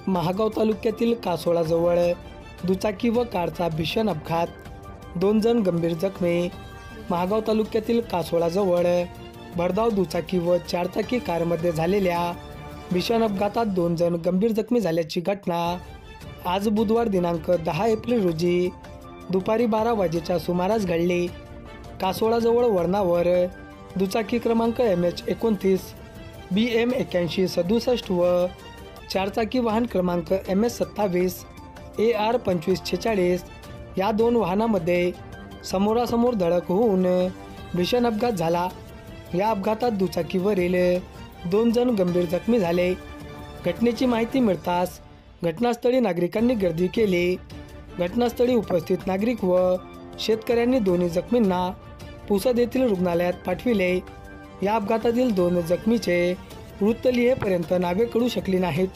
महागाव तालुक्यातील कासोळाजवळ दुचाकी व कारचा भीषण अपघात, 2 जण गंभीर जखमी। महागाव तालुक्यातील कासोळाजवळ भरधाव दुचाकी व 4 चाकी कारमध्ये झालेल्या भीषण अपघातात 2 जण गंभीर जखमी झाल्याची घटना आज बुधवार दिनांक 10 एप्रिल रोजी दुपारी 12 वाजेच्या सुमारास घडली। कासोळाजवळ वळणावर दुचाकी क्रमांक MH29 BM 8167 व 4 चाकी वाहन क्रमांक MS 27 AR 2546 या 2 वाहनामध्ये समोरासमोर धडक होऊन भीषण अपघात झाला। या अपघातात दुचाकीवरील 2 जण गंभीर जखमी झाले। घटनेची माहिती मिळताच घटनास्थळी नागरिकांनी गर्दी केली। घटनास्थळी उपस्थित नागरिक व शेतकऱ्यांनी दोन्ही जखमींना पुसद येथील रुग्णालयात पाठविले। या अपघातातील 2 जखमीचे मृत लिहेपर्यंत नावे कळू शकली नाहीत।